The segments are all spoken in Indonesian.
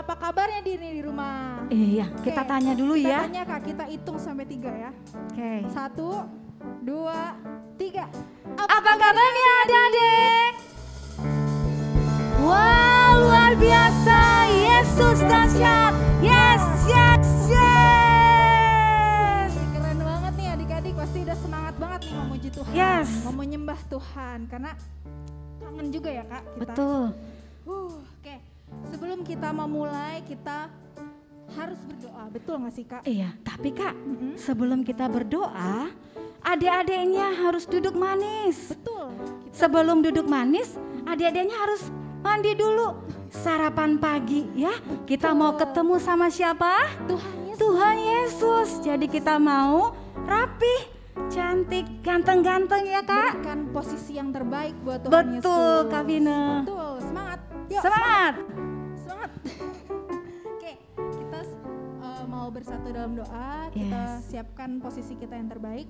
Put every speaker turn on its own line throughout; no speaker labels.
apa kabarnya di rumah?
Iya, kita tanya dulu ya.
Kita tanya Kak, kita hitung sampai 3 ya.
Oke.
1, 2, 3.
Apa kabarnya adik-adik? Wow, luar biasa. Yesus dahsyat. Yes, yes, yes.
Keren banget nih adik-adik, pasti udah semangat banget nih memuji Tuhan.
Yes.
Mau menyembah Tuhan, karena kangen juga ya Kak kita.
Betul.
Oke. Sebelum kita memulai, kita harus berdoa, betul gak sih Kak?
Iya, tapi Kak, sebelum kita berdoa, adik-adiknya harus duduk manis.
Betul.
Sebelum duduk manis, adik-adiknya harus mandi dulu. Sarapan pagi ya. Kita mau ketemu sama siapa?
Tuhan Yesus.
Tuhan Yesus. Jadi kita mau rapih, cantik, ganteng-ganteng ya Kak.
Berikan posisi yang terbaik buat Tuhan Yesus.
Betul Kak Vina.
Betul, semangat. Yuk,
Semangat.
Semangat. Oke, kita mau bersatu dalam doa. Kita siapkan posisi kita yang terbaik.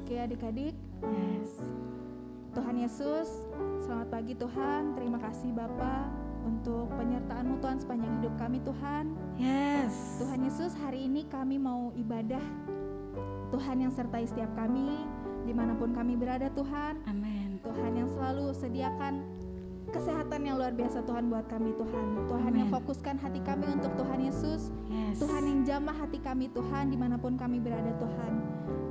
Oke adik-adik.
Yes.
Tuhan Yesus, selamat pagi Tuhan. Terima kasih Bapa untuk penyertaan-Mu Tuhan sepanjang hidup kami Tuhan.
Yes.
Tuhan Yesus, hari ini kami mau ibadah. Tuhan yang sertai setiap kami dimanapun kami berada Tuhan.
Amin.
Tuhan yang selalu sediakan kesehatan yang luar biasa Tuhan buat kami Tuhan. Tuhan yang fokuskan hati kami untuk Tuhan Yesus.
Yes.
Tuhan yang jamah hati kami Tuhan dimanapun kami berada Tuhan.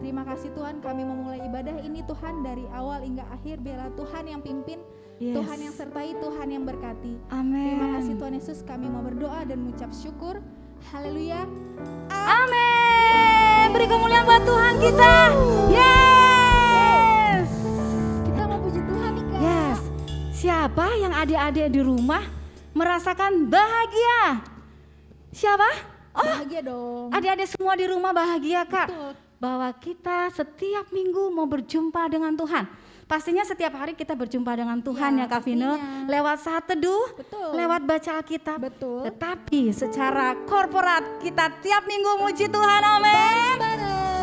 Terima kasih Tuhan, kami memulai ibadah ini Tuhan dari awal hingga akhir. Biarlah Tuhan yang pimpin, Tuhan yang sertai, Tuhan yang berkati.
Amin.
Terima kasih Tuhan Yesus, kami mau berdoa dan mengucap syukur. Haleluya.
Amin. Beri kemuliaan buat Tuhan kita. Yes.
Kita mau puji Tuhan nih Kak.
Yes. Siapa yang adik-adik di rumah merasakan bahagia? Siapa? Oh,
bahagia dong.
Adik-adik semua di rumah bahagia Kak.
Betul.
Bahwa kita setiap minggu mau berjumpa dengan Tuhan. Pastinya setiap hari kita berjumpa dengan Tuhan ya Kak Vino. Lewat saat teduh, lewat baca Alkitab.
Betul.
Tetapi secara korporat kita tiap minggu muji Tuhan, amin.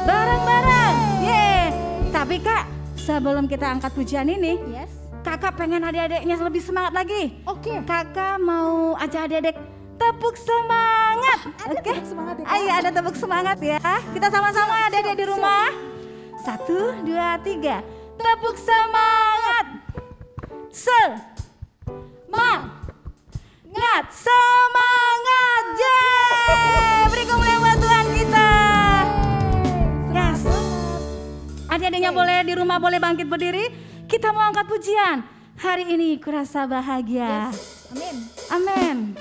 Bareng-bareng. Yeay. Tapi Kak, sebelum kita angkat pujian ini, Kakak pengen adik-adiknya lebih semangat lagi.
Oke.
Kakak mau ajak adik-adik tepuk semangat. Oke.
Semangat ya.
Ayo ada tepuk semangat ya. Kita sama-sama adik-adik di rumah. 1, 2, 3. Tepuk semangat. Semangat. Semangat. Yeay. Beri kemuliaan buat Tuhan kita. Yes. Adik-adiknya boleh di rumah boleh bangkit berdiri. Kita mau angkat pujian. Hari ini kurasa bahagia.
Amin.
Amin.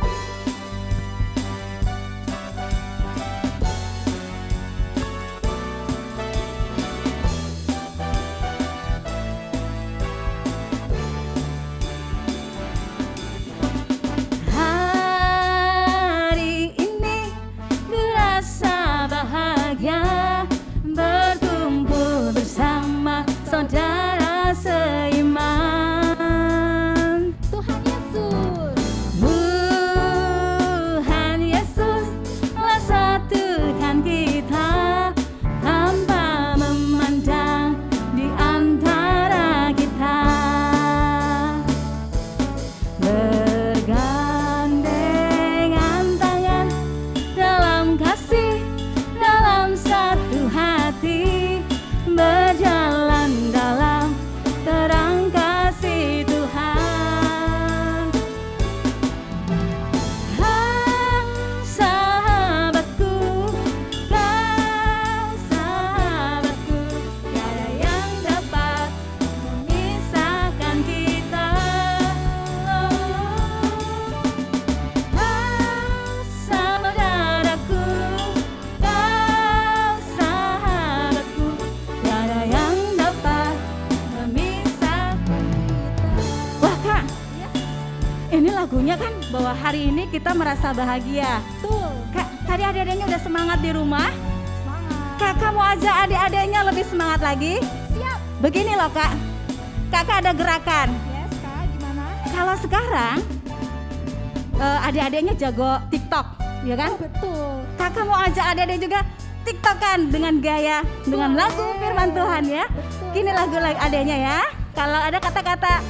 Hari ini kurasa bahagia berkumpul bersama saudara seiman.
Tuhan Yesus.
Tuhan Yesus telah satukan kita tanpa memandang di antara kita. Bergandengan tangan dalam kasih, dalam satu hati, berjalan dalam terang kasih Tuhan. Sahabatku, kau sahabatku, tiada yang dapat memisahkan kita. Saudaraku, kau sahabatku, tiada yang dapat memisahkan kita. Wah Kak, ini lagunya kan bahwa hari ini kita merasa bahagia.
Betul.
Kak, tadi adik-adiknya udah semangat di rumah.
Semangat.
Kakak mau ajak adik-adiknya lebih semangat lagi.
Siap.
Begini loh Kak, Kakak ada gerakan.
Yes Kak, gimana?
Kalau sekarang adik-adiknya jago TikTok, ya kan?
Oh, betul.
Kakak mau ajak adik-adik juga TikTokan dengan gaya, dengan lagu firman Tuhan ya.
Betul.
Gini lagu adiknya ya. Kalau ada kata-kata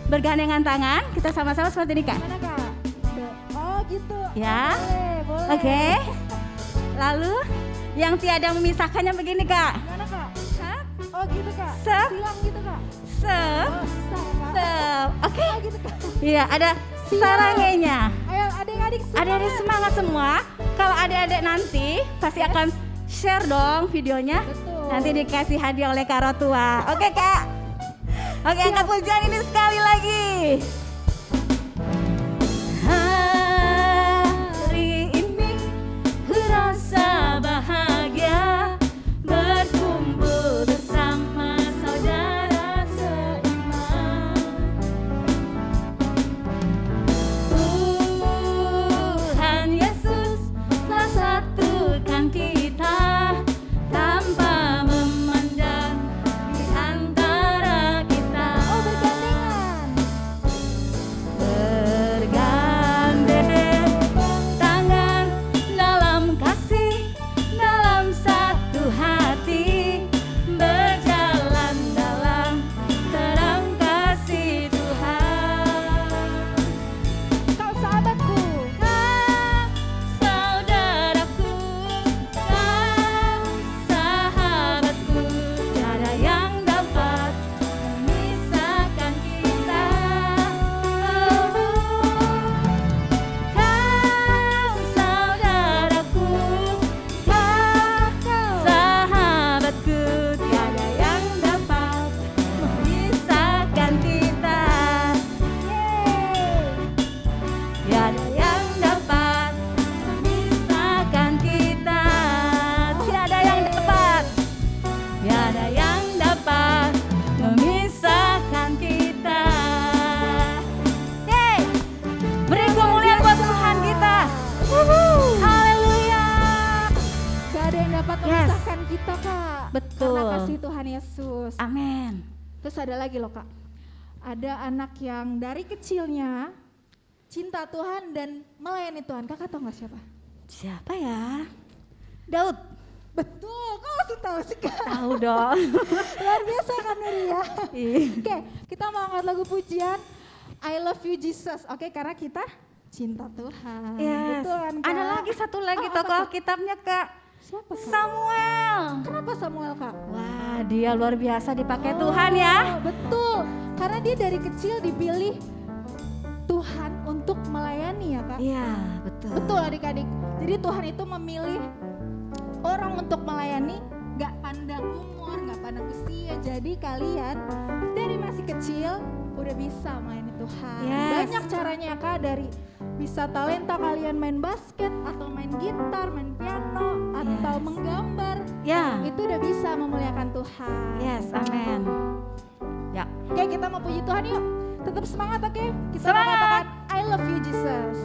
bergandengan tangan, kita sama-sama seperti ini Kak.
Gimana Kak? gitu.
Ya.
Boleh.
Oke. Lalu yang tiada memisahkannya begini Kak.
Gimana Kak?
Hah?
Oh gitu Kak.
Sep.
Silang gitu Kak.
Sep.
Oh susah ya Kak.
Sep. Oke.
Oh gitu Kak.
Iya, ada
Siap.
sarangenya.
Ayo adik-adik semua.
Adik-adik semangat semua. Kalau adik-adik nanti pasti akan share dong videonya.
Betul.
Nanti dikasih hadiah oleh Kak Rotua. Oke Kak. Oke, angkat pujian ini sekali lagi. Hari ini rasa bahagia berkumpul bersama saudara seiman. Tuhan Yesus telah satukan kita tanpa memandang di antara kita.
Oh bergandengan.
Bergandeng tangan dalam kasih, dalam satu hati, berjalan dalam terang kasih Tuhan.
Kau sahabatku.
Kau saudaraku, kau sahabatku, tiada yang dapat memisahkan kita. Kau saudaraku, kau sahabatku, tiada yang dapat memisahkan kita. Tiada yang dapat memisahkan kita. Tiada yang dapat. Tiada yang dapat memisahkan kita. Yeay. Beri kemuliaan buat Tuhan kita. Haleluya.
Gak ada yang dapat
Yes.
memisahkan kita Kak.
Betul.
Karena kasih Tuhan Yesus.
Amin.
Terus ada lagi loh Kak. Ada anak yang dari kecilnya cinta Tuhan dan melayani Tuhan. Kakak tahu gak siapa?
Siapa ya? Daud.
Betul, kok langsung tahu sih Kak.
Tahu dong.
Luar biasa kan Mary ya.
Ih.
Oke, kita mau angkat lagu pujian I Love You Jesus. Oke, karena kita cinta Tuhan.
Yes.
Betul kan Kak?
Ada lagi satu lagi
Oh,
tokoh
apa tuh?
Alkitabnya Kak.
Siapa Kak?
Samuel.
Kenapa Samuel Kak?
Wah, dia luar biasa dipakai Tuhan ya.
Oh, betul, karena dia dari kecil dipilih Tuhan untuk melayani ya Kak.
Iya, betul.
Betul adik-adik. Jadi Tuhan itu memilih orang untuk melayani, gak pandang umur, gak pandang usia. Jadi kalian dari masih kecil udah bisa melayani Tuhan.
Yes.
Banyak caranya Kak, dari bisa talenta kalian main basket atau main gitar, main piano atau
Yes.
menggambar.
Ya.
Itu udah bisa memuliakan Tuhan.
Yes, amin. Ya.
Oke, kita mau puji Tuhan yuk. Tetap semangat, oke? Kita
Semangat.
mau katakan I love you Jesus.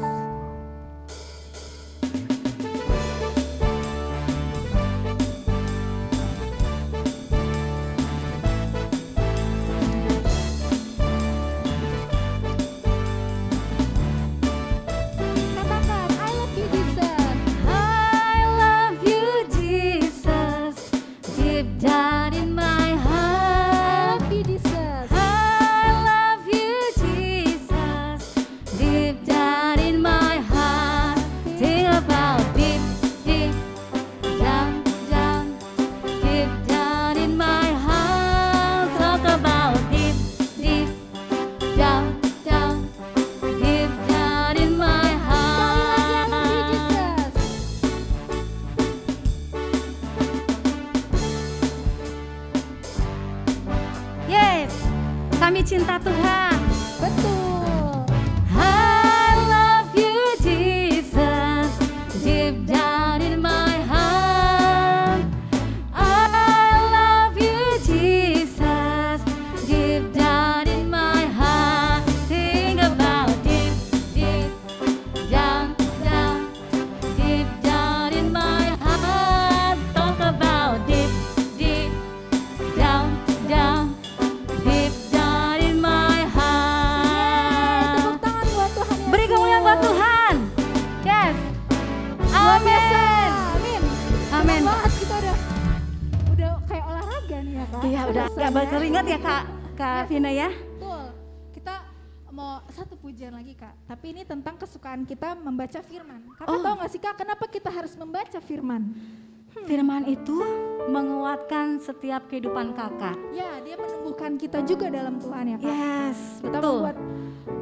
Katakan I love you Jesus.
I love you, Jesus, deep down in my
I
heart.
love you Jesus.
I love you, Jesus, deep down in my heart. Think about deep, deep down, down, deep down in my heart. Talk about deep, deep down, down, deep down in my
Sekali lagi I love you
heart.
Jesus.
Yes, kami cinta Tuhan.
Betul.
I love you, Jesus, deep down in my heart. I love you, Jesus, deep down in my heart. Think about deep, deep down, down, deep down in my heart. Talk about deep, deep down, down, deep down in my heart.
Tepuk tangan buat Tuhan Yesus.
Beri kemuliaan buat Tuhan. Yes.
Luar biasa.
Amin.
Amin.
Amin.
Senang banget kita udah kayak olahraga nih ya Kak.
Iya, udah
Rasanya.
agak berkeringat ya Kak Vina ya.
Betul. Kita mau satu pujian lagi Kak, tapi ini tentang kesukaan kita membaca firman. Kakak tahu gak sih Kak, kenapa kita harus membaca firman?
Firman itu menguatkan setiap kehidupan kakak.
Ya, dia menumbuhkan kita juga dalam Tuhan ya Kak.
Yes,
Kita
betul.
membuat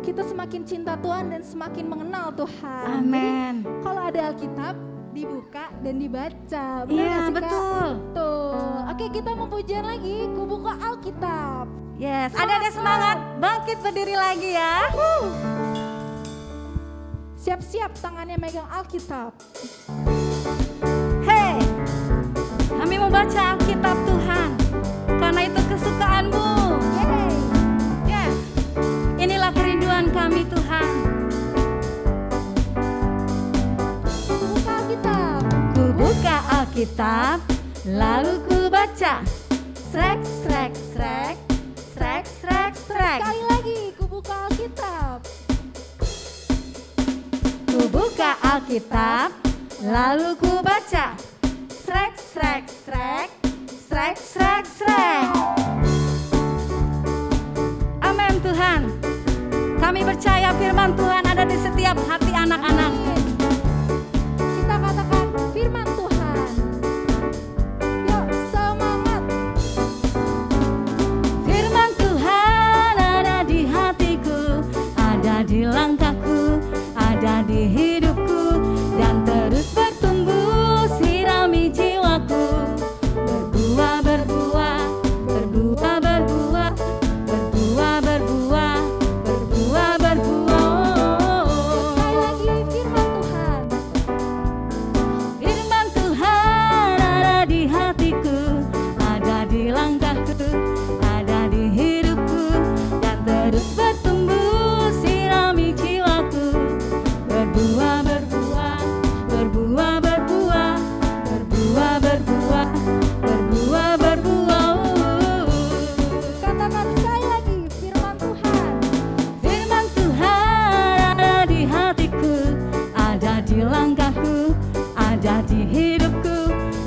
kita semakin cinta Tuhan dan semakin mengenal Tuhan.
Amin.
Jadi, kalau ada Alkitab, dibuka dan dibaca. Benar
Iya,
gak sih, Kak?
betul.
Betul. Oke, kita mau pujian lagi. Ku buka Alkitab.
Yes, ada semangat, bangkit berdiri lagi ya.
Siap-siap tangannya megang Alkitab.
Hey, kami mau baca Alkitab Tuhan, karena itu kesukaanmu.
Yeay.
Yes, inilah kerinduan kami Tuhan.
Ku buka Alkitab.
Ku buka Alkitab, lalu ku baca. Srek, srek, srek, srek, srek, srek.
Sekali lagi, ku buka Alkitab.
Ku buka Alkitab, lalu ku baca. Srek, srek, srek, srek, srek, srek. Amin Tuhan. Kami percaya firman Tuhan ada di setiap hati anak-anak.
Amin. Kita katakan firman Tuhan. Yuk, semangat.
Firman Tuhan ada di hatiku, ada di langkahku, ada di hidupku, dan terus bertumbuh sirami jiwaku. Berbuah, berbuah, berbuah, berbuah, berbuah, berbuah, berbuah, berbuah.
Sekali lagi firman Tuhan.
Firman Tuhan ada di hatiku, ada di langkahku, ada di hidupku, dan terus bertumbuh sirami jiwaku. Berbuah, berbuah, berbuah, berbuah, berbuah, berbuah, berbuah, berbuah.
Katakan sekali lagi firman Tuhan.
Firman Tuhan ada di hatiku, ada di langkahku, ada di hidupku,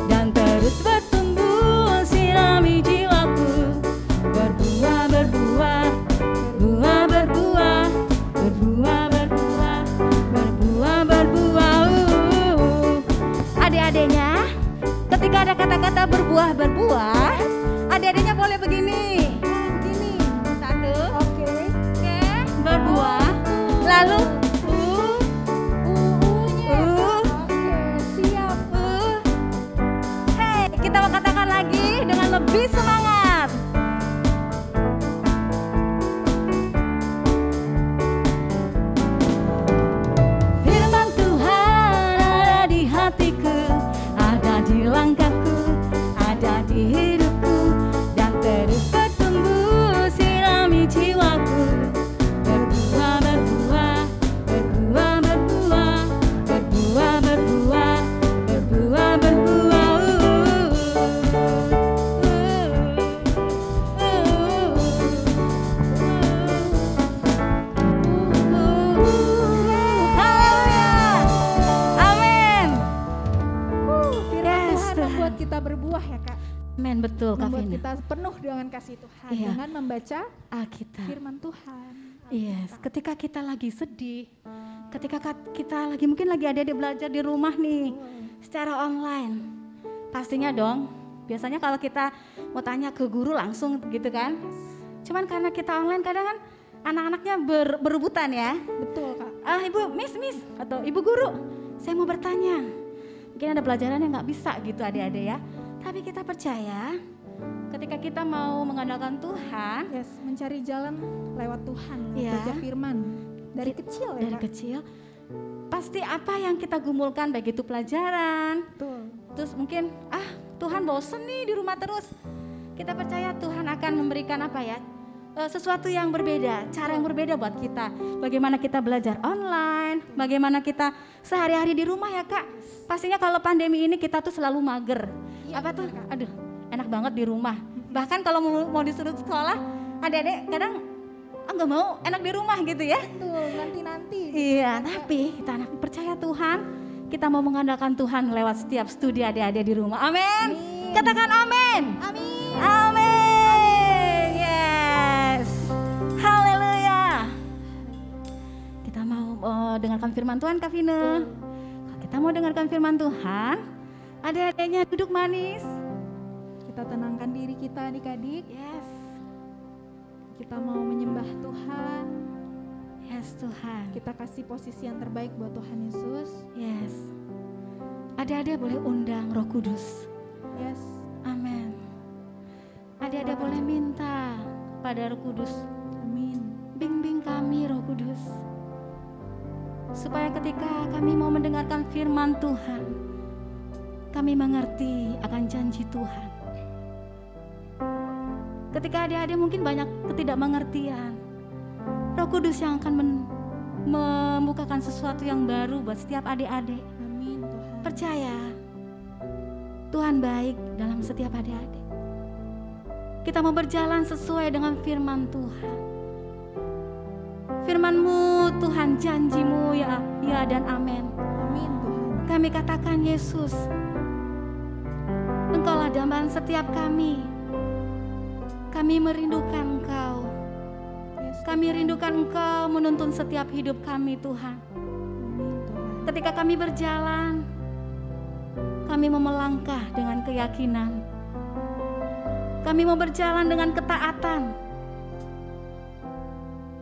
dan terus bertumbuh sirami jiwaku. Berbuah, berbuah, berbuah, berbuah, berbuah, berbuah, berbuah, berbuah. Adik-adiknya, ketika ada kata-kata berbuah, berbuah, adik-adiknya boleh begini.
Begini.
Satu,
Oke.
oke, berbuah, lalu
Uunya. Oke, siap.
Hey, kita mau katakan lagi dengan lebih semangat. Firman Tuhan ada di hatiku, ada di langkahku, ada di hidupku, dan terus bertumbuh sirami jiwaku. Berbuah, berbuah, berbuah, berbuah, berbuah, berbuah, berbuah, berbuah. Haleluya. Amin.
Firman
Yes,
Tuhan
Tuhan.
membuat kita berbuah ya Kak.
Amin, betul Kak
Membuat
Vina.
kita penuh dengan kasih Tuhan
Iya.
dengan membaca
Alkitab.
firman Tuhan.
Yes, ketika kita lagi sedih, ketika kita lagi mungkin lagi ada belajar di rumah nih, secara online, pastinya dong. Biasanya kalau kita mau tanya ke guru langsung gitu kan. Cuman karena kita online kadang kan anak-anaknya berebutan ya.
Betul Kak.
Ibu, miss, atau ibu guru, saya mau bertanya. Mungkin ada pelajaran yang nggak bisa gitu adik-adik ya. Tapi kita percaya ketika kita mau mengandalkan Tuhan,
Yes, mencari jalan lewat Tuhan,
Iya.
baca firman dari kecil ya
dari
Kak.
kecil, pasti apa yang kita gumulkan baik itu pelajaran,
Betul.
terus mungkin Tuhan bosen nih di rumah terus. Kita percaya Tuhan akan memberikan apa ya, sesuatu yang berbeda, cara yang berbeda buat kita. Bagaimana kita belajar online, bagaimana kita sehari-hari di rumah ya Kak. Pastinya kalau pandemi ini kita tuh selalu mager.
Iya,
Apa tuh?
benar, Kak.
Aduh, enak banget di rumah. Bahkan kalau mau disuruh sekolah, adik-adik kadang nggak mau, enak di rumah gitu ya.
Betul, nanti-nanti.
Iya, tapi kita anak percaya Tuhan, kita mau mengandalkan Tuhan lewat setiap studi adik-adik di rumah. Amin.
Amin.
Katakan amin.
Amin.
Amin. Yes. Haleluya. dengarkan firman Tuhan, Kak Vina? Kalau kita mau dengarkan firman Tuhan, adik-adiknya duduk manis.
Kita tenangkan diri kita adik-adik.
Yes.
Kita mau menyembah Tuhan.
Yes Tuhan.
Kita kasih posisi yang terbaik buat Tuhan Yesus.
Yes. Adik-adik boleh undang Roh Kudus.
Yes.
Amin. Adik-adik boleh minta pada Roh Kudus.
Amin.
Bimbing kami Roh Kudus. Supaya ketika kami mau mendengarkan firman Tuhan, kami mengerti akan janji Tuhan. Ketika adik-adik mungkin banyak ketidakmengertian, Roh Kudus yang akan membukakan sesuatu yang baru buat setiap adik-adik.
Amin Tuhan.
Percaya, Tuhan baik dalam setiap adik-adik. Kita mau berjalan sesuai dengan firman Tuhan. Firman-Mu Tuhan, janji-Mu ya dan amin.
Amin Tuhan.
Kami katakan Yesus, Engkaulah dambaan setiap kami. Kami merindukan Engkau.
Yes.
Kami rindukan Engkau menuntun setiap hidup kami Tuhan.
Amin Tuhan.
Ketika kami berjalan, kami mau melangkah dengan keyakinan. Kami mau berjalan dengan ketaatan.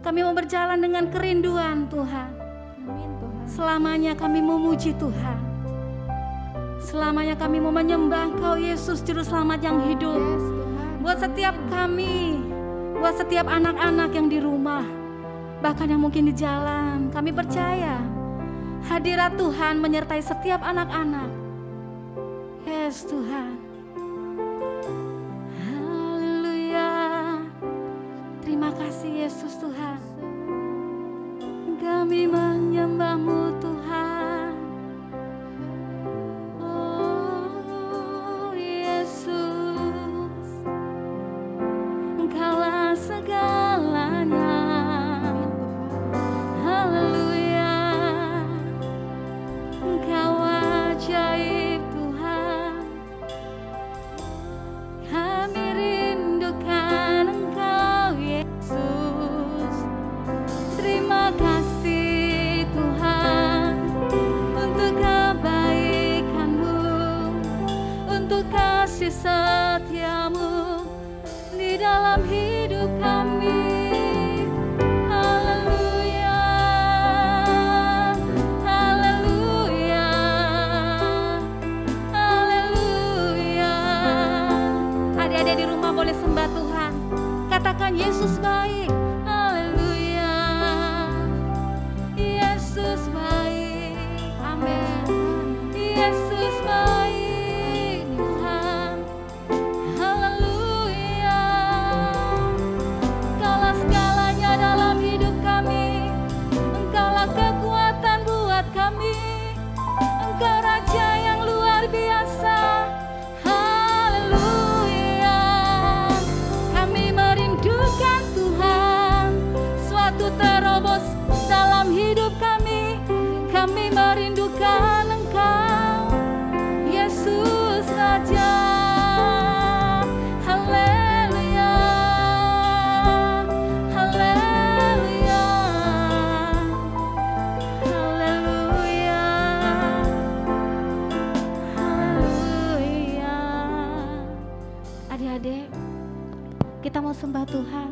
Kami mau berjalan dengan kerinduan Tuhan.
Amin Tuhan.
Selamanya kami memuji Tuhan. Selamanya kami mau menyembah Engkau Yesus Juru Selamat yang hidup.
Yes Tuhan.
Buat setiap kami, buat setiap anak-anak yang di rumah, bahkan yang mungkin di jalan, kami percaya hadirat Tuhan menyertai setiap anak-anak. Yes Tuhan. Haleluya. Terima kasih Yesus Tuhan. Kami menyembah-Mu Tuhan. Oh Yesus, Engkaulah segalanya. Haleluya. Engkau ajaib Tuhan. Kami rindukan Engkau Yesus. Terima kasih Tuhan untuk kebaikan-Mu, untuk kasih setia-Mu di dalam hidup kami. Haleluya, haleluya, haleluya. Adik-adik di rumah boleh sembah Tuhan. Katakan Yesus baik. Haleluya. Yesus baik. Amin. Yesus baik Tuhan. Haleluya. Engkaulah segalanya dalam hidup kami. Engkaulah kekuatan buat kami. Engkau Raja yang luar biasa. Haleluya. Kami merindukan Tuhan. Suatu terobos dalam hidup kami. Kami merindukan Engkau, Yesus Raja. Haleluya, haleluya, haleluya, haleluya. Adik-adik, kita mau sembah Tuhan.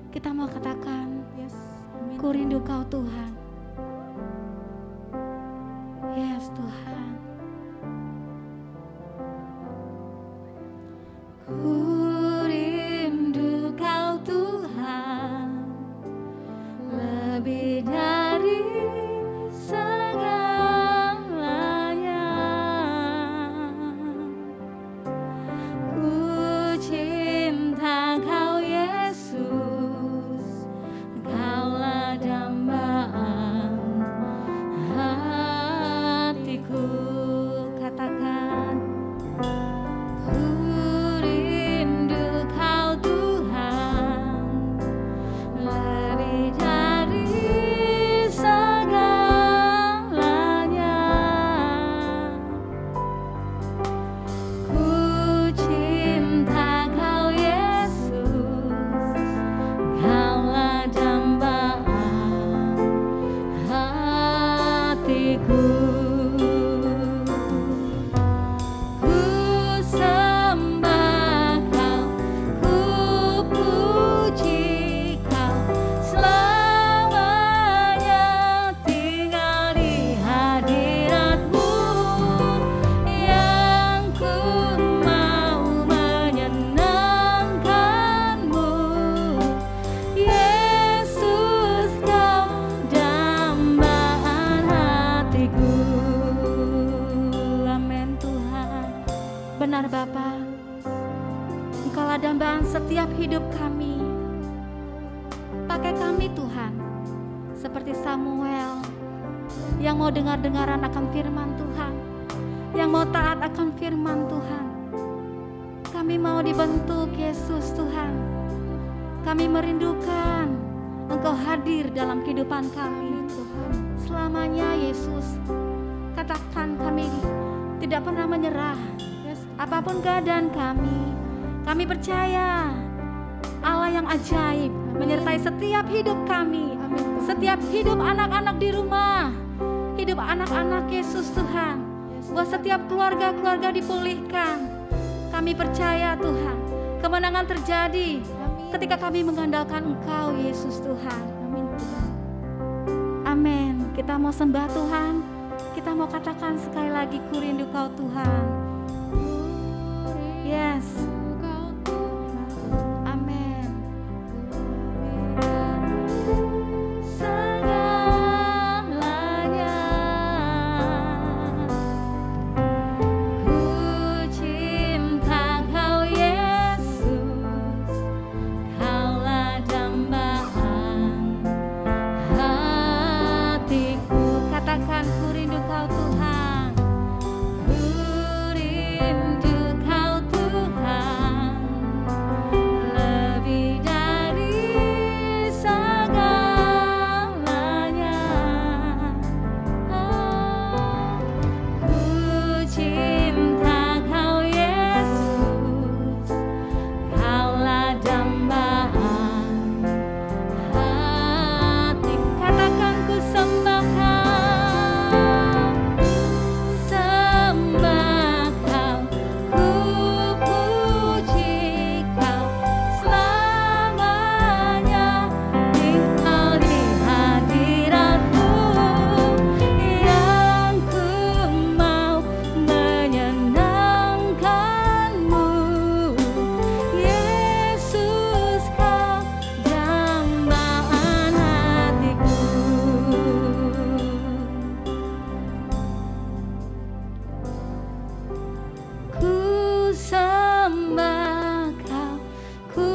Kita mau katakan,
Yes. Amin.
ku rindu Kau Tuhan. Yes Tuhan. Ku rindu Kau Tuhan, lebih dari segalanya. Ku cinta Kau Yesus, Kaulah dambaan hatiku. Katakan, ku rindu Kau Tuhan, lebih dari segalanya. seperti Samuel yang mau dengar-dengaran akan firman Tuhan, yang mau taat akan firman Tuhan. Kami mau dibentuk Yesus Tuhan. Kami merindukan Engkau hadir dalam kehidupan kami Tuhan. Selamanya Yesus, katakan kami tidak pernah menyerah. Apapun keadaan kami percaya Allah yang ajaib menyertai setiap hidup kami, setiap hidup anak-anak di rumah, hidup anak-anak Yesus Tuhan. Buat setiap keluarga-keluarga dipulihkan. Kami percaya Tuhan, kemenangan terjadi ketika kami mengandalkan Engkau Yesus Tuhan. Amin. Kita mau sembah Tuhan, kita mau katakan sekali lagi, ku rindu Kau Tuhan. Yes. Amin. Segalanya ku cinta Kau Yesus, Kaulah dambaan hatiku. Katakan, ku rindu Kau Tuhan. Ku rindu Kau Tuhan, lebih dari segalanya. Ku cinta Kau Yesus, Kaulah dambaan hati. Katakan, ku sembah Kau, ku puji Kau, selamanya tinggal di hadirat-Mu, yang ku mau menyenangkan-Mu. Yesus, Kau dambaan hatiku. Ku sembah Kau, ku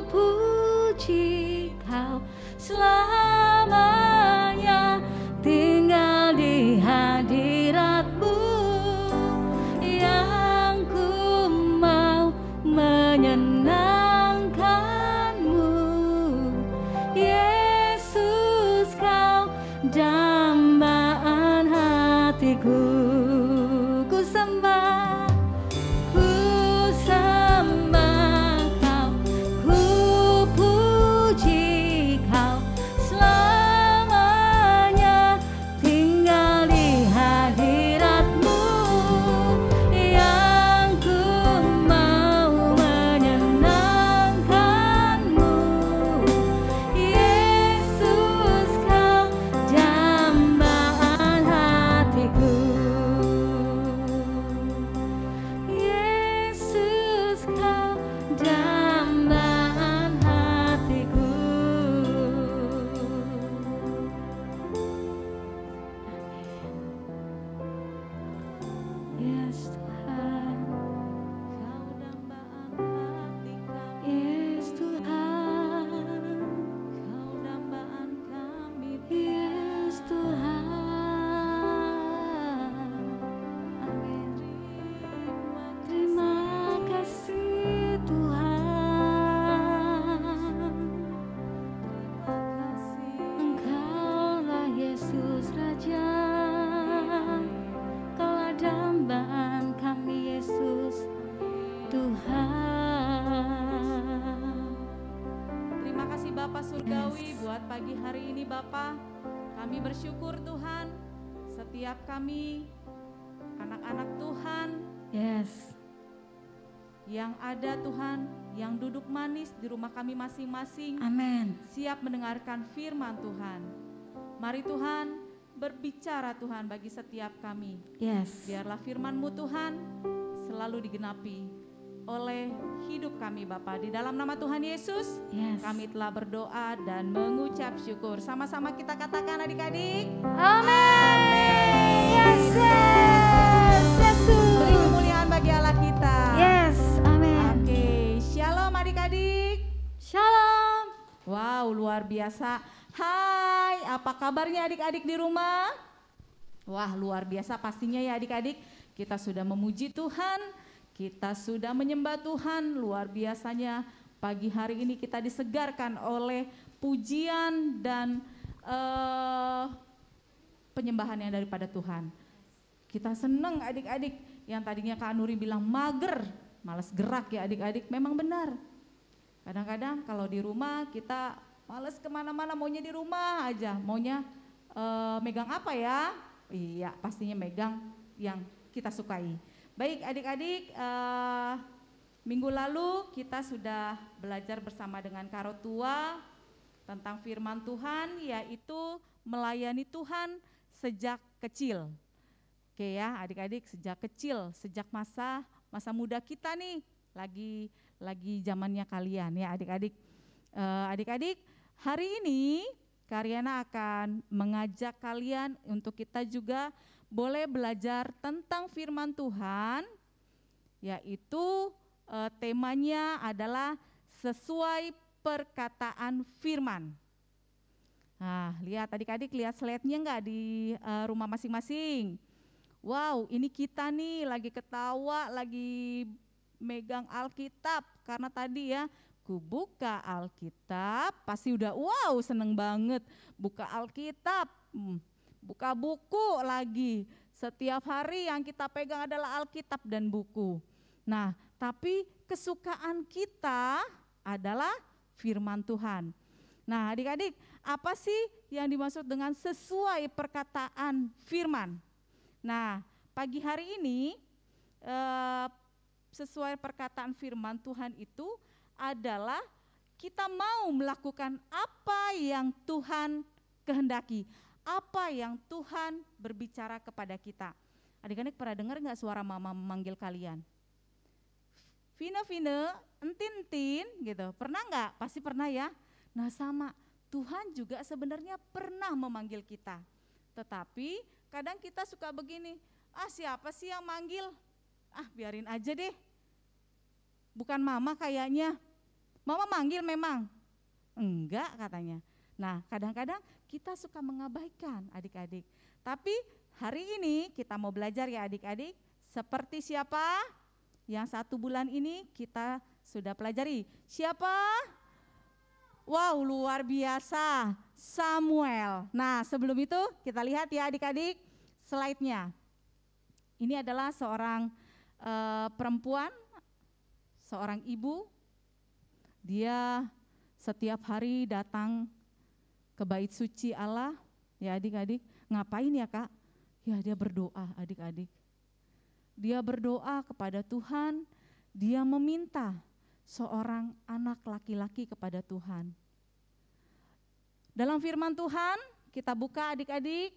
puji Kau, selamanya tinggal di hadirat-Mu, yang ku mau menyenangkan-Mu. Yesus, Kau dambaan hatiku. Ku sembah Kau, ku puji Kau, selamanya tinggal di hadirat-Mu, yang ku mau menyenangkan-Mu. Yesus, Kau dambaan hatiku. Yesus, Kau dambaan hatiku. Yes Tuhan, Kau dambaan hati kami. Yes Tuhan, Kau dambaan kami. Yes Tuhan. Amin. Terima kasih Tuhan. Engkaulah Yesus Raja, Kaulah dambaan kami Yesus Tuhan.
Terima kasih Bapak Surgawi buat pagi hari ini Bapak. Kami bersyukur Tuhan, setiap kami anak-anak Tuhan
Yes.
yang ada Tuhan, yang duduk manis di rumah kami masing-masing,
Amin.
siap mendengarkan firman Tuhan. Mari Tuhan berbicara Tuhan bagi setiap kami.
Yes.
Biarlah firman-Mu Tuhan selalu digenapi oleh hidup kami Bapa. Di dalam nama Tuhan Yesus,
Yes.
kami telah berdoa dan mengucap syukur. Sama-sama kita katakan adik-adik.
Amin. Yes. Yesus.
Beri kemuliaan bagi Allah kita.
Yes. Amin.
Oke, shalom adik-adik.
Shalom.
Wow, luar biasa. Hai, Apa kabarnya adik-adik di rumah? Wah, luar biasa pastinya ya adik-adik. Kita sudah memuji Tuhan, kita sudah menyembah Tuhan. Luar biasanya pagi hari ini kita disegarkan oleh pujian dan penyembahan yang daripada Tuhan. Kita senang adik-adik, yang tadinya Kak Nuri bilang mager, malas gerak ya adik-adik, memang benar. Kadang-kadang kalau di rumah kita malas kemana-mana, maunya di rumah aja, maunya megang apa ya? Iya, pastinya megang yang kita sukai. Baik adik-adik, minggu lalu kita sudah belajar bersama dengan Karotua tentang firman Tuhan, yaitu melayani Tuhan sejak kecil. Oke ya adik-adik, sejak kecil, sejak masa muda kita nih, lagi zamannya kalian ya adik-adik. Adik-adik, hari ini Karyana akan mengajak kalian untuk kita juga boleh belajar tentang firman Tuhan, yaitu temanya adalah sesuai perkataan firman. Nah, lihat adik-adik, lihat slide-nya enggak di rumah masing-masing. Wow, ini kita nih lagi ketawa, lagi megang Alkitab, karena tadi ya, ku buka Alkitab, pasti udah wow seneng banget, buka Alkitab, buka buku lagi, setiap hari yang kita pegang adalah Alkitab dan buku. Nah, tapi kesukaan kita adalah firman Tuhan. Nah adik-adik, apa sih yang dimaksud dengan sesuai perkataan firman? Nah, pagi hari ini sesuai perkataan firman Tuhan itu adalah kita mau melakukan apa yang Tuhan kehendaki, apa yang Tuhan berbicara kepada kita. Adik-adik pernah dengar nggak suara mama memanggil kalian? Vina, Vina, entin, entin gitu, pernah nggak? Pasti pernah ya. Nah sama, Tuhan juga sebenarnya pernah memanggil kita. Tetapi kadang kita suka begini, siapa sih yang manggil? Biarin aja deh. Bukan mama kayaknya. Mama manggil memang. Enggak katanya. Nah kadang-kadang kita suka mengabaikan adik-adik. Tapi hari ini kita mau belajar ya adik-adik. Seperti siapa? Yang 1 bulan ini kita sudah pelajari. Siapa? Wow, luar biasa, Samuel. Nah sebelum itu kita lihat ya adik-adik slide-nya. Ini adalah seorang perempuan, seorang ibu. Dia setiap hari datang ke bait suci Allah, ya adik-adik. Ngapain ya Kak? Ya dia berdoa adik-adik. Dia berdoa kepada Tuhan, dia meminta seorang anak laki-laki kepada Tuhan. Dalam firman Tuhan, kita buka adik-adik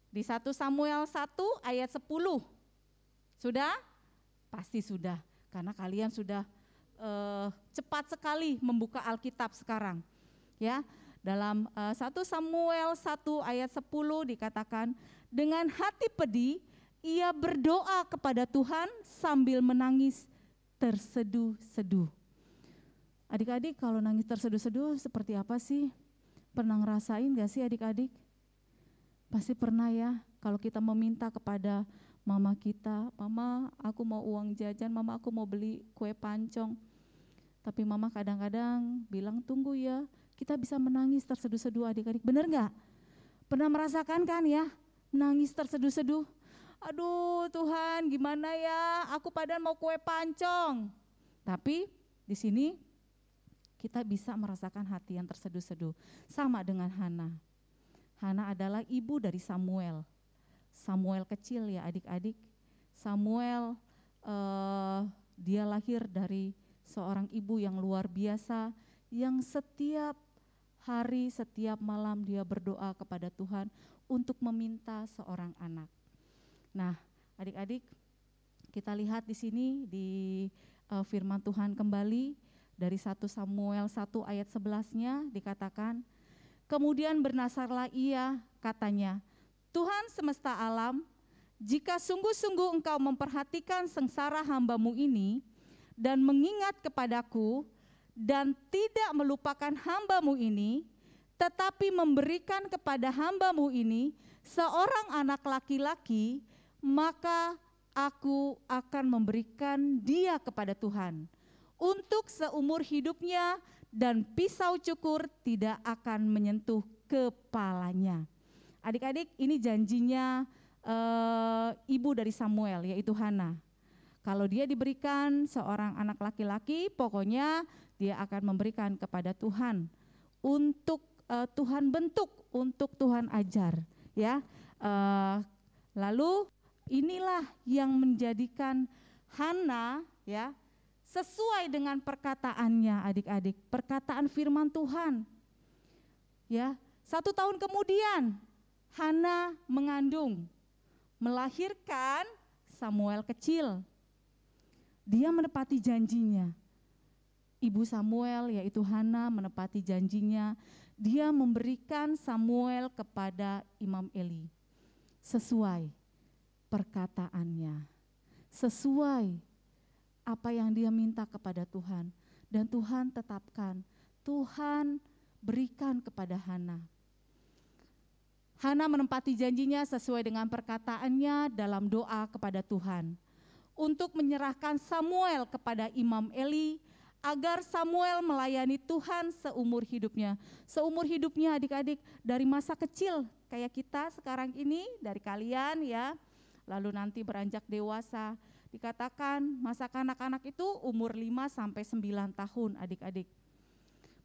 di 1 Samuel 1 ayat 10. Sudah? Pasti sudah, karena kalian sudah cepat sekali membuka Alkitab sekarang. Ya, dalam 1 Samuel 1 ayat 10 dikatakan, dengan hati pedih ia berdoa kepada Tuhan sambil menangis terseduh-seduh. Adik-adik kalau nangis terseduh-seduh seperti apa sih? Pernah ngerasain gak sih adik-adik? Pasti pernah ya, kalau kita meminta kepada mama kita, mama aku mau uang jajan, mama aku mau beli kue pancong. Tapi mama kadang-kadang bilang tunggu ya, kita bisa menangis terseduh-seduh adik-adik, bener gak? Pernah merasakan kan ya, menangis terseduh-seduh? Aduh Tuhan gimana ya, aku padahal mau kue pancong. Tapi di sini kita bisa merasakan hati yang terseduh-seduh. Sama dengan Hana. Hana adalah ibu dari Samuel. Samuel kecil ya adik-adik. Samuel dia lahir dari seorang ibu yang luar biasa, yang setiap hari, setiap malam dia berdoa kepada Tuhan untuk meminta seorang anak. Nah, adik-adik, kita lihat di sini di firman Tuhan kembali dari 1 Samuel 1 ayat 11-nya dikatakan, kemudian bernasarlah ia, katanya, Tuhan semesta alam, jika sungguh-sungguh engkau memperhatikan sengsara hamba-Mu ini dan mengingat kepadaku dan tidak melupakan hamba-Mu ini, tetapi memberikan kepada hamba-Mu ini seorang anak laki-laki, maka aku akan memberikan dia kepada Tuhan untuk seumur hidupnya, dan pisau cukur tidak akan menyentuh kepalanya. Adik-adik, ini janjinya ibu dari Samuel, yaitu Hana. Kalau dia diberikan seorang anak laki-laki, pokoknya dia akan memberikan kepada Tuhan untuk Tuhan bentuk, untuk Tuhan ajar, ya. Lalu inilah yang menjadikan Hana, ya, sesuai dengan perkataannya, adik-adik, perkataan firman Tuhan. Ya, 1 tahun kemudian Hana mengandung, melahirkan Samuel kecil. Dia menepati janjinya. Ibu Samuel yaitu Hana menepati janjinya. Dia memberikan Samuel kepada Imam Eli sesuai perkataannya, sesuai apa yang dia minta kepada Tuhan. Dan Tuhan tetapkan, Tuhan berikan kepada Hana. Hana menempati janjinya sesuai dengan perkataannya dalam doa kepada Tuhan untuk menyerahkan Samuel kepada Imam Eli agar Samuel melayani Tuhan seumur hidupnya. Seumur hidupnya adik-adik, dari masa kecil kayak kita sekarang ini, dari kalian ya, lalu nanti beranjak dewasa. Dikatakan masa kanak-kanak itu umur 5 sampai 9 tahun adik-adik.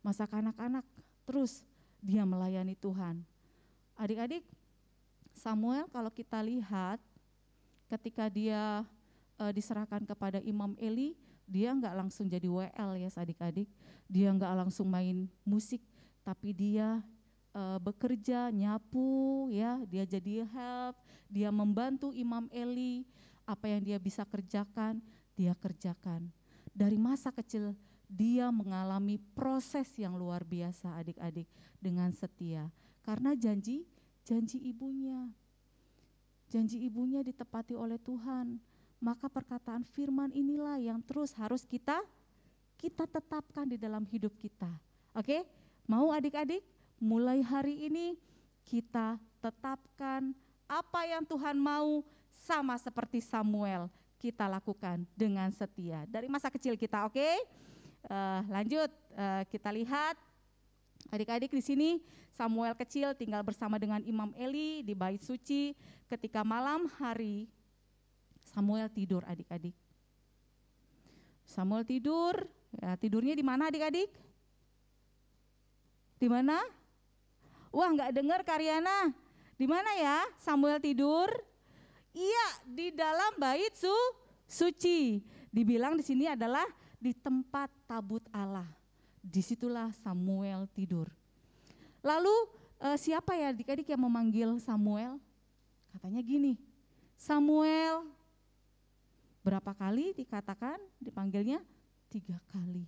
Masa kanak-kanak terus dia melayani Tuhan. Adik-adik, Samuel kalau kita lihat ketika dia diserahkan kepada Imam Eli, dia enggak langsung jadi WL ya adik-adik. Dia enggak langsung main musik, tapi dia bekerja, nyapu ya, dia jadi help, dia membantu Imam Eli. Apa yang dia bisa kerjakan, dia kerjakan. Dari masa kecil dia mengalami proses yang luar biasa adik-adik dengan setia. Karena janji ibunya. Janji ibunya ditepati oleh Tuhan. Maka perkataan firman inilah yang terus harus kita tetapkan di dalam hidup kita. Oke? Mau adik-adik? Mulai hari ini kita tetapkan apa yang Tuhan mau, sama seperti Samuel kita lakukan dengan setia dari masa kecil kita. Oke? Lanjut kita lihat adik-adik di sini Samuel kecil tinggal bersama dengan Imam Eli di bait suci. Ketika malam hari Samuel tidur adik-adik. Samuel tidur, ya, tidurnya di mana adik-adik? Di mana? Wah, nggak dengar Karyana. Di mana ya Samuel tidur? Iya, di dalam bait suci. Dibilang di sini adalah di tempat tabut Allah. Disitulah Samuel tidur. Lalu siapa ya adik-adik yang memanggil Samuel? Katanya gini, Samuel. Berapa kali dikatakan dipanggilnya? 3 kali.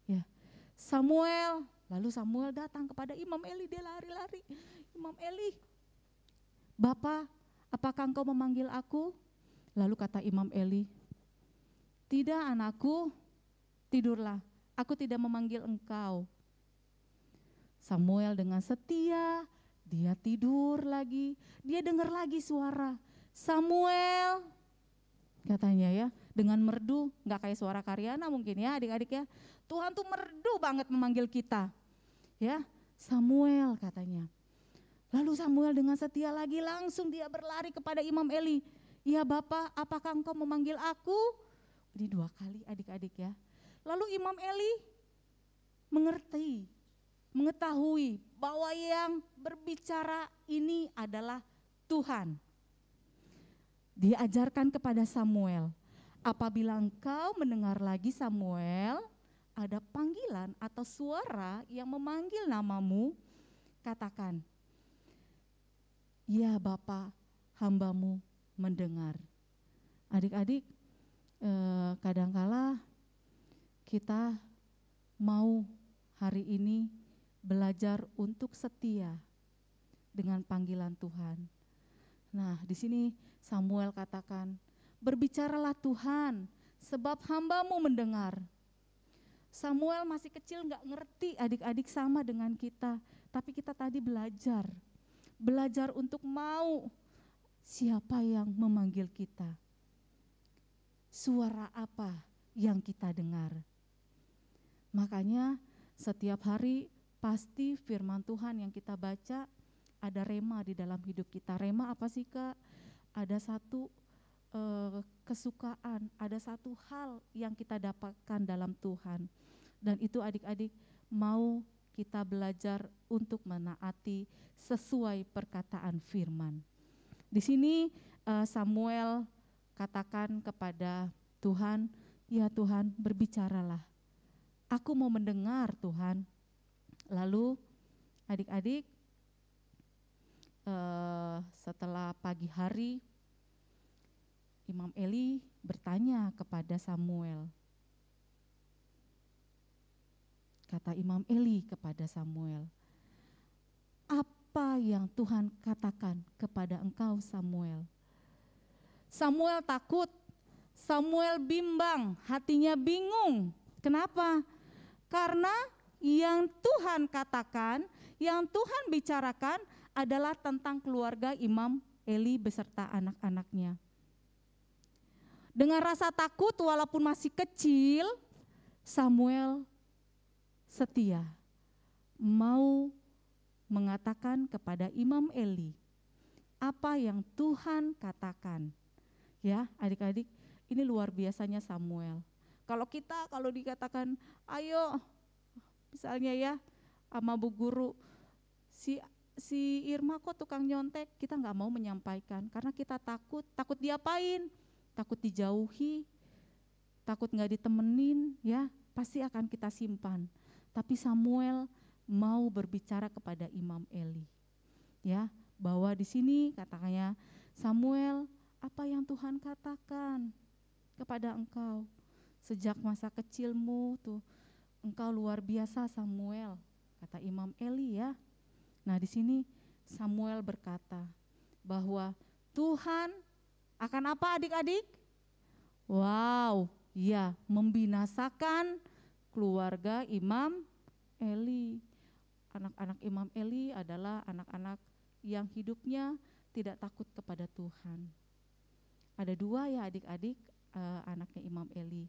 Ya, Samuel. Lalu Samuel datang kepada Imam Eli, dia lari-lari. Imam Eli, Bapak, apakah engkau memanggil aku? Lalu kata Imam Eli, tidak anakku, tidurlah, aku tidak memanggil engkau. Samuel dengan setia, dia tidur lagi, dia dengar lagi suara, Samuel, katanya ya, dengan merdu, gak kayak suara Karyana mungkin ya adik-adik ya. Tuhan tuh merdu banget memanggil kita. Ya, Samuel katanya. Lalu Samuel dengan setia lagi langsung dia berlari kepada Imam Eli. Ya Bapak, apakah engkau memanggil aku? Ini 2 kali adik-adik ya. Lalu Imam Eli mengerti, mengetahui bahwa yang berbicara ini adalah Tuhan. Diajarkan kepada Samuel, apabila engkau mendengar lagi Samuel, ada panggilan atau suara yang memanggil namamu, katakan, ya Bapa, hambamu mendengar. Adik-adik, kadangkala kita mau hari ini belajar untuk setia dengan panggilan Tuhan. Nah, di sini Samuel katakan, berbicaralah Tuhan, sebab hambamu mendengar. Samuel masih kecil nggak ngerti adik-adik sama dengan kita. Tapi kita tadi belajar untuk mau siapa yang memanggil kita. Suara apa yang kita dengar. Makanya setiap hari pasti firman Tuhan yang kita baca ada rema di dalam hidup kita. Rema apa sih Kak? Ada satu kesukaan, ada satu hal yang kita dapatkan dalam Tuhan. Dan itu adik-adik mau kita belajar untuk menaati sesuai perkataan firman. Di sini Samuel katakan kepada Tuhan, ya Tuhan berbicaralah. Aku mau mendengar Tuhan. Lalu adik-adik setelah pagi hari Imam Eli bertanya kepada Samuel. Kata Imam Eli kepada Samuel, apa yang Tuhan katakan kepada engkau Samuel? Samuel takut, Samuel bimbang, hatinya bingung. Kenapa? Karena yang Tuhan katakan, yang Tuhan bicarakan adalah tentang keluarga Imam Eli beserta anak-anaknya. Dengan rasa takut walaupun masih kecil, Samuel setia mau mengatakan kepada Imam Eli apa yang Tuhan katakan. Ya, adik-adik, ini luar biasanya Samuel. Kalau dikatakan, ayo, misalnya ya, sama Bu Guru, si Irma kok tukang nyontek, kita nggak mau menyampaikan karena kita takut diapain, takut dijauhi, takut nggak ditemenin, ya pasti akan kita simpan. Tapi Samuel mau berbicara kepada Imam Eli, ya bahwa di sini katanya Samuel, apa yang Tuhan katakan kepada engkau sejak masa kecilmu tuh, engkau luar biasa Samuel, kata Imam Eli ya. Nah di sini Samuel berkata bahwa Tuhan akan apa adik-adik? Wow, ya membinasakan keluarga Imam Eli. Anak-anak Imam Eli adalah anak-anak yang hidupnya tidak takut kepada Tuhan. Ada dua ya adik-adik anaknya Imam Eli.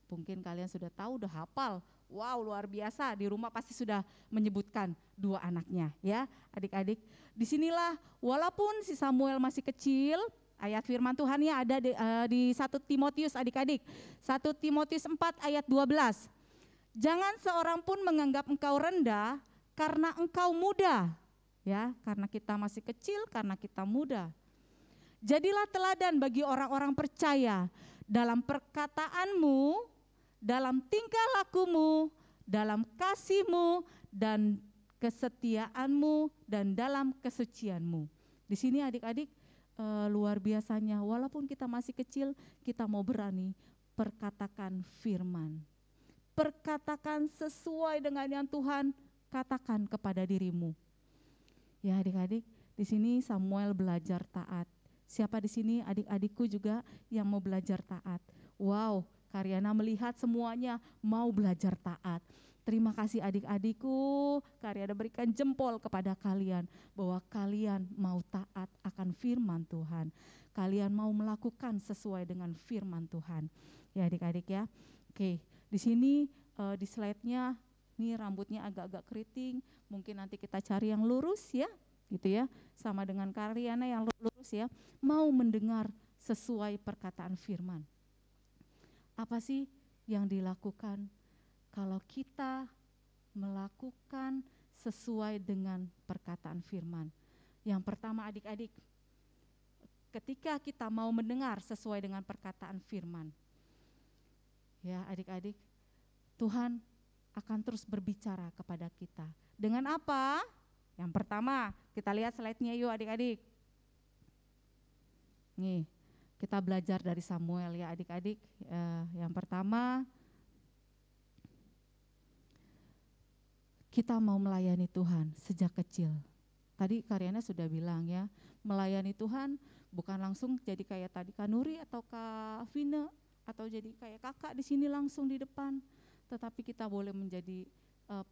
Mungkin kalian sudah tahu, udah hafal. Wow, luar biasa, di rumah pasti sudah menyebutkan dua anaknya ya adik-adik. Disinilah walaupun si Samuel masih kecil, ayat firman Tuhan ya ada di 1 Timotius adik-adik. 1 Timotius 4 ayat 12. Jangan seorang pun menganggap engkau rendah karena engkau muda. Ya, karena kita masih kecil, karena kita muda. Jadilah teladan bagi orang-orang percaya dalam perkataanmu, dalam tingkah lakumu, dalam kasihmu dan kesetiaanmu dan dalam kesucianmu. Di sini adik-adik luar biasanya, walaupun kita masih kecil, kita mau berani perkatakan firman. Perkatakan sesuai dengan yang Tuhan katakan kepada dirimu. Ya adik-adik, di sini Samuel belajar taat. Siapa di sini adik-adikku juga yang mau belajar taat? Wow, Karyana melihat semuanya mau belajar taat. Terima kasih adik-adikku, Karyana berikan jempol kepada kalian bahwa kalian mau taat akan firman Tuhan. Kalian mau melakukan sesuai dengan firman Tuhan. Ya adik-adik ya. Oke, di sini di slide-nya ini rambutnya agak-agak keriting, mungkin nanti kita cari yang lurus ya, gitu ya. Sama dengan Karyana yang lurus ya, mau mendengar sesuai perkataan firman. Apa sih yang dilakukan kalau kita melakukan sesuai dengan perkataan firman? Yang pertama adik-adik, ketika kita mau mendengar sesuai dengan perkataan firman, ya adik-adik, Tuhan akan terus berbicara kepada kita. Dengan apa? Yang pertama, kita lihat slide-nya yuk adik-adik. Nih, kita belajar dari Samuel ya adik-adik. Yang pertama, kita mau melayani Tuhan sejak kecil. Tadi Karyana sudah bilang ya, melayani Tuhan bukan langsung jadi kayak tadi Kak Nuri atau Kak Vina, atau jadi kayak kakak di sini langsung di depan. tetapi kita boleh menjadi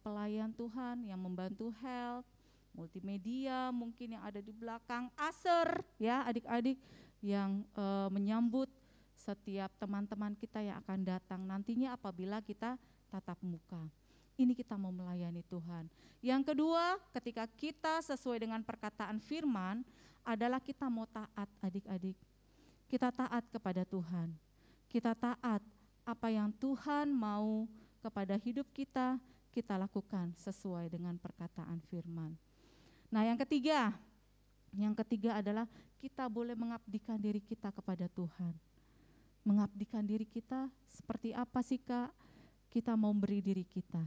pelayan Tuhan yang membantu health, multimedia mungkin yang ada di belakang, aser ya adik-adik yang menyambut setiap teman-teman kita yang akan datang nantinya apabila kita tatap muka. Ini kita mau melayani Tuhan. Yang kedua, ketika kita sesuai dengan perkataan firman adalah kita mau taat adik-adik. Kita taat kepada Tuhan. Kita taat apa yang Tuhan mau kepada hidup kita, kita lakukan sesuai dengan perkataan firman. Nah yang ketiga adalah kita boleh mengabdikan diri kita kepada Tuhan. Mengabdikan diri kita seperti apa sih Kak? Kita mau beri diri kita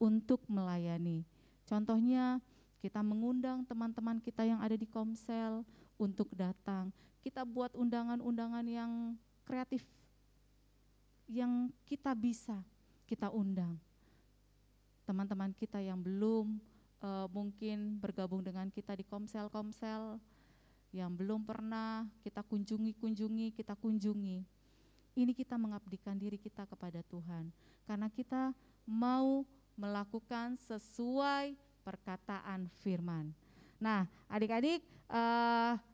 untuk melayani. Contohnya kita mengundang teman-teman kita yang ada di Komsel untuk datang. Kita buat undangan-undangan yang kreatif, yang kita bisa kita undang. Teman-teman kita yang belum mungkin bergabung dengan kita di Komsel-Komsel, yang belum pernah kita kunjungi. Ini kita mengabdikan diri kita kepada Tuhan. Karena kita mau melakukan sesuai perkataan firman. Nah adik-adik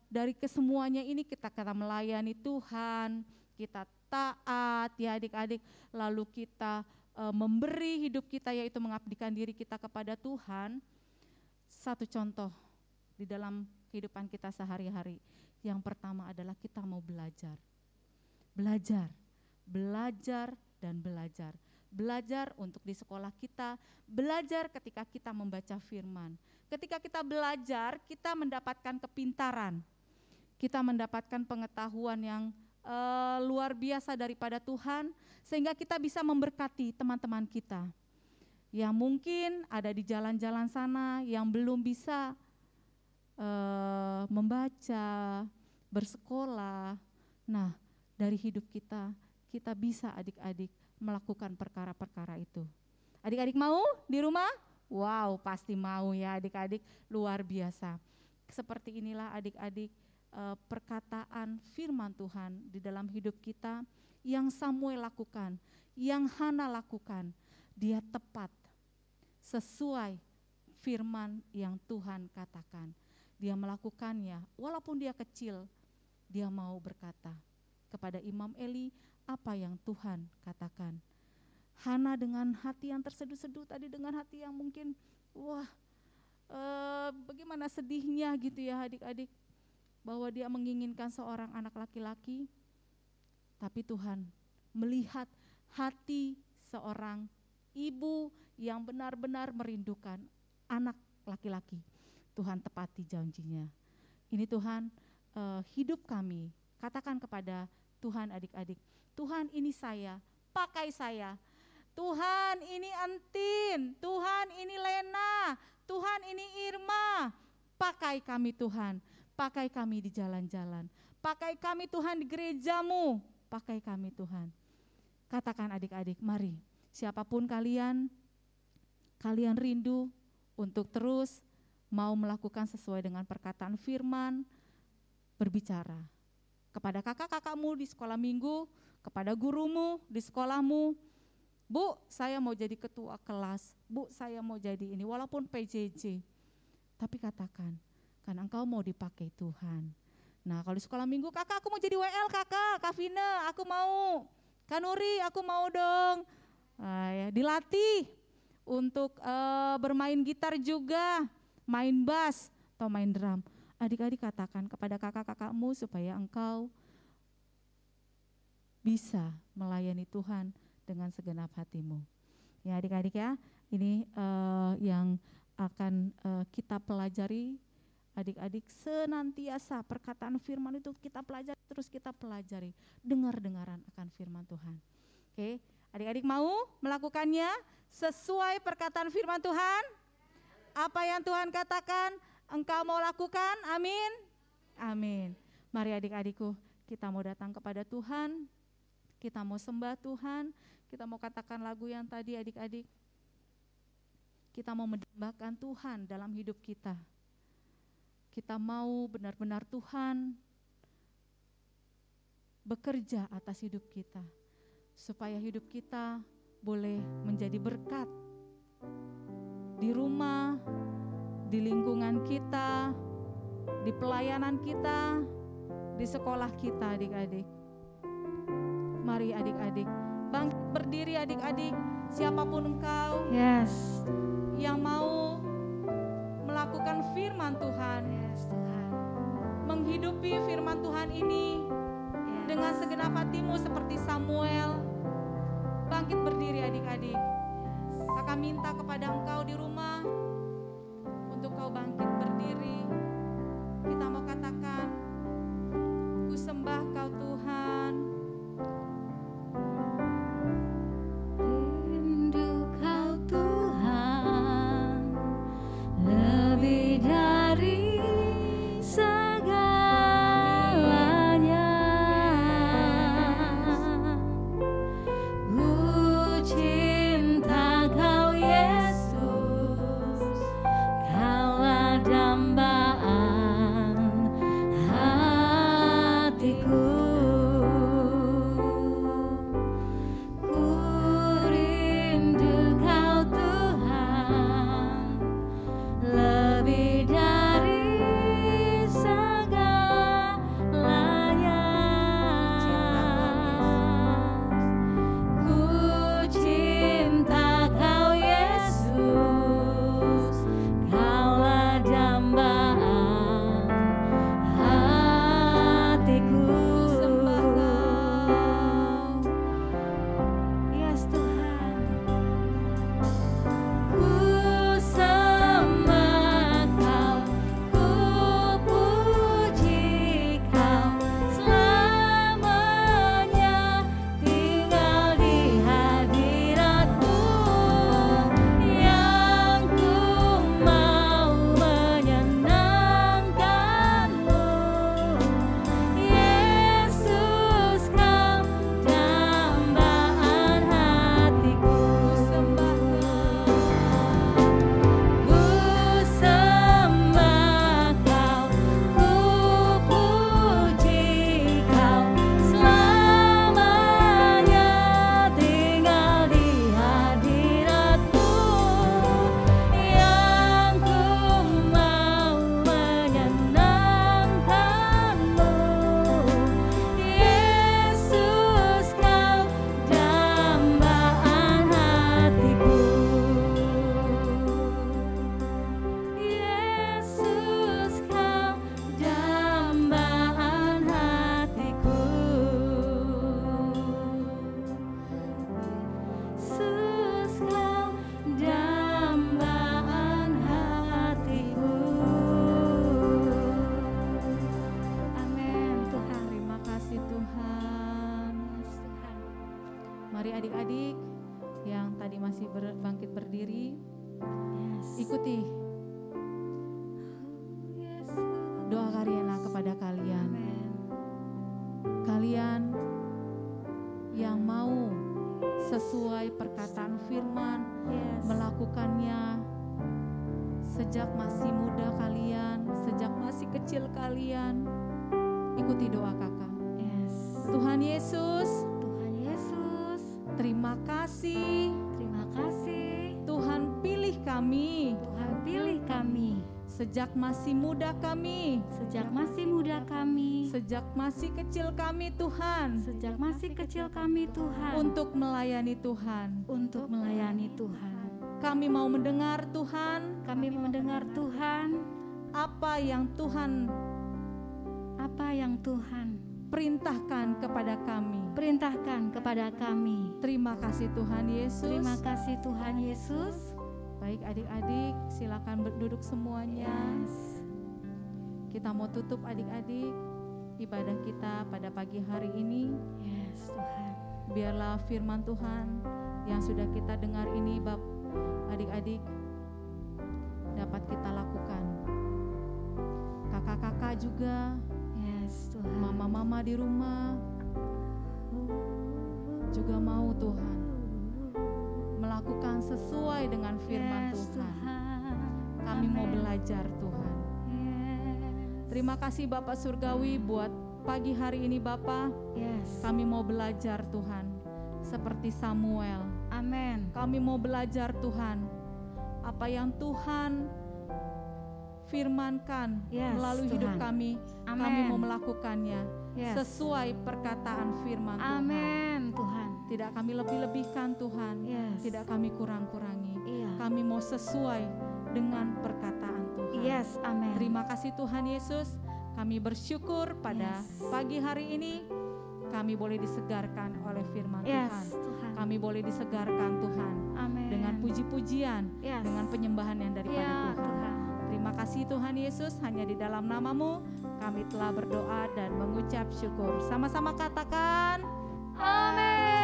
dari kesemuanya ini kita melayani Tuhan, kita taat ya adik-adik, lalu kita memberi hidup kita yaitu mengabdikan diri kita kepada Tuhan. Satu contoh di dalam kehidupan kita sehari-hari. Yang pertama adalah kita mau belajar. Belajar untuk di sekolah kita, belajar ketika kita membaca firman. Ketika kita belajar, kita mendapatkan kepintaran, kita mendapatkan pengetahuan yang luar biasa daripada Tuhan, sehingga kita bisa memberkati teman-teman kita yang mungkin ada di jalan-jalan sana, yang belum bisa membaca, bersekolah. Nah, dari hidup kita bisa adik-adik melakukan perkara-perkara itu. Adik-adik mau di rumah? Wow, pasti mau ya adik-adik, luar biasa. Seperti inilah adik-adik perkataan firman Tuhan di dalam hidup kita yang Samuel lakukan, yang Hana lakukan. Dia tepat sesuai firman yang Tuhan katakan. Dia melakukannya walaupun dia kecil, dia mau berkata kepada Imam Eli apa yang Tuhan katakan. Hana dengan hati yang terseduh-seduh tadi, dengan hati yang mungkin bagaimana sedihnya gitu ya adik-adik, bahwa dia menginginkan seorang anak laki-laki, tapi Tuhan melihat hati seorang ibu yang benar-benar merindukan anak laki-laki. Tuhan tepati janjinya. Ini Tuhan, hidup kami, katakan kepada Tuhan adik-adik, Tuhan ini saya, pakai saya. Tuhan ini Entin, Tuhan ini Lena, Tuhan ini Irma, pakai kami Tuhan, pakai kami di jalan-jalan, pakai kami Tuhan di gerejamu, pakai kami Tuhan. Katakan adik-adik, mari siapapun kalian rindu untuk terus mau melakukan sesuai dengan perkataan firman, berbicara kepada kakak-kakakmu di sekolah minggu, kepada gurumu di sekolahmu. Bu, saya mau jadi ketua kelas, Bu, saya mau jadi ini, walaupun PJJ. Tapi katakan, karena engkau mau dipakai Tuhan. Nah kalau di sekolah minggu, kakak aku mau jadi WL kakak, Kak Vina aku mau, Kak Nuri aku mau dong. Dilatih untuk bermain gitar juga, main bass atau main drum. Adik-adik katakan kepada kakak-kakakmu supaya engkau bisa melayani Tuhan dengan segenap hatimu. Ya adik-adik ya, ini yang akan kita pelajari. Adik-adik senantiasa perkataan firman itu kita pelajari, terus kita pelajari, dengar-dengaran akan firman Tuhan. Oke, adik-adik mau melakukannya sesuai perkataan firman Tuhan? Apa yang Tuhan katakan engkau mau lakukan? Amin. Amin. Mari adik-adikku, kita mau datang kepada Tuhan, kita mau sembah Tuhan, kita mau katakan lagu yang tadi adik-adik. Kita mau mendambakan Tuhan dalam hidup kita. Kita mau benar-benar Tuhan bekerja atas hidup kita, supaya hidup kita boleh menjadi berkat di rumah, di lingkungan kita, di pelayanan kita, di sekolah kita adik-adik. Mari adik-adik, bangkit berdiri adik-adik, siapapun engkau
Yes.
yang mau melakukan firman Tuhan,
Yes, Tuhan.
menghidupi firman Tuhan ini
Yes.
dengan segenap hatimu seperti Samuel. Bangkit berdiri adik-adik. Kakak minta kepada engkau di rumah untuk kau bangkit berdiri. Kita mau katakan, ku sembah kau Tuhan.
Rindu kau Tuhan, lebih dari segalanya. Ku cinta kau Yesus, kaulah dambaan hatiku. Ku rindu kau Tuhan, lebih dari segalanya. Ku cinta kau Yesus, kaulah dambaan hatiku.
Sembah kau.
Yes Tuhan. Ku sembah kau, ku puji kau, selamanya tinggal di hadirat-Mu, yang ku mau menyenangkan-Mu. Yesus, kau dambaan hatiku. Ku sembah kau, ku puji kau, selamanya tinggal di hadirat-Mu, yang ku mau menyenangkan-Mu. Yesus, kau dambaan hatiku. Yesus, kau dambaan hatiku. Yesus, kau dambaan hatiku. Amin Tuhan.
Terima kasih Tuhan.
Yes, Tuhan.
Mari adik-adik yang tadi masih bangkit berdiri,
Yes.
ikuti
Yesus.
doa Karyana kepada kalian.
Amin.
Kalian yang mau sesuai perkataan firman,
Yes.
melakukannya sejak masih muda kalian, sejak masih kecil kalian. Ikuti doa kakak.
Yes.
Tuhan Yesus,
Tuhan Yesus,
terima kasih
terima kasih.
Tuhan pilih kami
Tuhan pilih kami
sejak masih muda kami,
sejak masih muda kami,
sejak masih kecil kami Tuhan,
sejak masih kecil kami Tuhan,
untuk melayani Tuhan.
untuk melayani Tuhan.
Kami mau mendengar Tuhan
Kami mendengar Tuhan
apa yang Tuhan
apa yang Tuhan
perintahkan kepada kami.
perintahkan kepada kami.
Terima kasih Tuhan Yesus.
Terima kasih Tuhan Yesus.
Baik adik-adik, silakan berduduk semuanya.
Yes.
Kita mau tutup adik-adik ibadah kita pada pagi hari ini.
Yes Tuhan.
Biarlah firman Tuhan yang sudah kita dengar ini adik-adik dapat kita lakukan. Kakak-kakak juga,
Yes Tuhan.
mama-mama di rumah juga mau Tuhan melakukan sesuai dengan firman
Yes,
Tuhan. Kami mau
Amin.
belajar Tuhan.
Yes.
Terima kasih Bapak Surgawi buat pagi hari ini Bapak.
Yes.
Kami mau belajar Tuhan seperti Samuel.
Amin.
Kami mau belajar Tuhan, apa yang Tuhan firmankan
Yes,
melalui hidup
Tuhan.
kami, kami
Amin.
mau melakukannya
Yes.
sesuai perkataan firman Tuhan.
Amin Tuhan.
Tidak kami lebih-lebihkan Tuhan,
Yes.
tidak kami kurang-kurangi.
Iya.
Kami mau sesuai dengan perkataan Tuhan.
Yes, amin.
Terima kasih Tuhan Yesus, kami bersyukur pada
Yes.
pagi hari ini kami boleh disegarkan oleh firman
Yes,
Tuhan.
Tuhan.
Kami boleh disegarkan Tuhan
Amin.
dengan puji-pujian,
Yes.
dengan penyembahan yang daripada
Ya,
Tuhan.
Tuhan.
Terima kasih Tuhan Yesus, hanya di dalam nama-Mu kami telah berdoa dan mengucap syukur. Sama-sama katakan,
Amin.